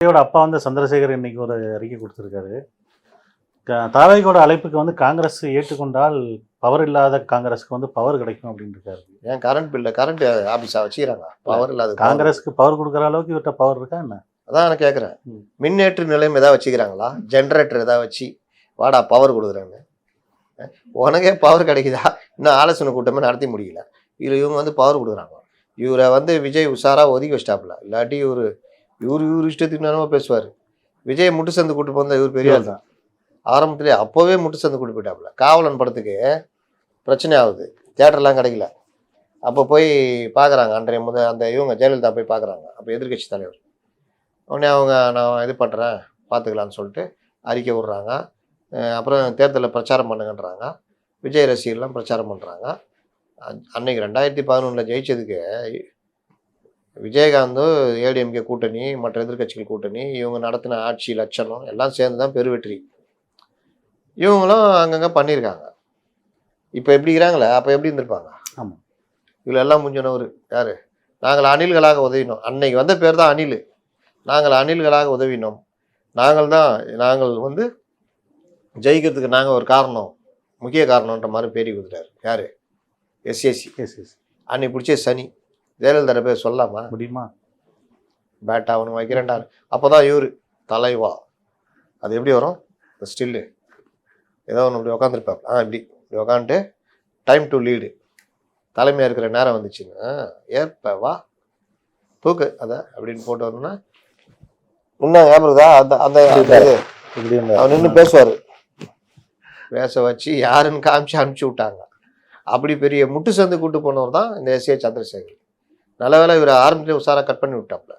விஜயோட அப்பா வந்து சந்திரசேகர் இன்னைக்கு ஒரு அறிக்கை கொடுத்துருக்காரு. தாவேகோட அழைப்புக்கு வந்து காங்கிரஸ் ஏற்றுக்கொண்டால் பவர் இல்லாத காங்கிரஸ்க்கு வந்து பவர் கிடைக்கும் அப்படின்னு இருக்காரு. ஏன் கரண்ட் ஆபீஸா வச்சுக்கிறாங்க? பவர் இல்லாத காங்கிரஸ்க்கு பவர் கொடுக்குற அளவுக்கு இவர்கிட்ட பவர் இருக்கா என்ன? அதான் நான் கேட்குறேன். மின்னேற்று நிலையம் ஏதாவது வச்சுக்கிறாங்களா? ஜென்ரேட்டர் ஏதாவது வச்சு வாடா பவர் கொடுக்குறாங்க. உனக்கே பவர் கிடைக்குதா? இன்னும் ஆலோசனை கூட்டமே நடத்தி முடியல. இவங்க வந்து பவர் கொடுக்குறாங்க. இவரை வந்து விஜய் உஷாராக ஒதுக்கி வச்சிட்டாப்புல. இல்லாட்டி இவர் இஷ்டத்துக்கு நேரமாக பேசுவார். விஜய் முட்டு சந்து கூட்டு போந்தா இவர் பெரிய ஆள் தான். ஆரம்பத்திலே அப்போவே முட்டு சந்து கூட்டு போயிட்டாப்புல. காவலன் படத்துக்கு பிரச்சனை ஆகுது, தியேட்டர்லாம் கிடைக்கல. அப்போ போய் பார்க்குறாங்க அன்றைய அந்த இவங்க ஜெயலலிதா போய் பார்க்குறாங்க. அப்போ எதிர்கட்சி தலைவர் உடனே அவங்க நான் இது பண்ணுறேன் பார்த்துக்கலான்னு சொல்லிட்டு அறிக்கை விட்றாங்க. அப்புறம் தேர்தலில் பிரச்சாரம் பண்ணுங்கன்றாங்க. விஜய் ரசிகர்லாம் பிரச்சாரம் பண்ணுறாங்க. அன்னைக்கு 2011 ஜெயிச்சதுக்கு விஜயகாந்தோ ஏடிஎம்கே கூட்டணி, மற்ற எதிர்கட்சிகள் கூட்டணி, இவங்க நடத்தின ஆட்சி லட்சணம் எல்லாம் சேர்ந்து தான் பெருவெற்றி. இவங்களும் அங்கங்கே பண்ணியிருக்காங்க. இப்போ எப்படி இருக்கிறாங்களே அப்போ எப்படி இருந்திருப்பாங்க? ஆமாம். இதில் எல்லாம் முடிஞ்சனவர் யார்? நாங்கள் அணில்களாக உதவினோம். அன்னைக்கு வந்த பேர் தான் அணில். நாங்கள் அணில்களாக உதவினோம். நாங்கள் வந்து ஜெயிக்கிறதுக்கு நாங்கள் ஒரு காரணம், முக்கிய காரணன்ற மாதிரி பேடி கொடுத்துட்டாரு. யார்? எஸ்எஸ்சி. அன்னைக்கு பிடிச்ச சனி. ஜெயலலிதா பேர் சொல்லாமா முடியுமா? பேட்டா அவனுக்கு வைக்கிறேன்டா. அப்போ தான் இவர் தலைவா. அது எப்படி வரும்? ஸ்டில்லு ஏதோ ஒன்று இப்படி உக்காந்துருப்பார். இப்படி உக்காந்துட்டு டைம் டு லீடு, தலைமையாக இருக்கிற நேரம் வந்துச்சுன்னு ஏற்ப வா தூக்கு அதை அப்படின்னு போட்டு வரணும்னா இன்னும் ஞாபகதா அந்த அவர் நின்று பேசுவார். பேச வச்சு யாருன்னு காமிச்சு அனுப்பிச்சி விட்டாங்க. அப்படி பெரிய முட்டு சந்து கூட்டு போனவர் தான் இந்த எஸ்ஏ சந்திரசேகர். நல்ல வேலை இவர் ஆரம்பத்திலே உஷாராக கட் பண்ணி விட்டாப்புல.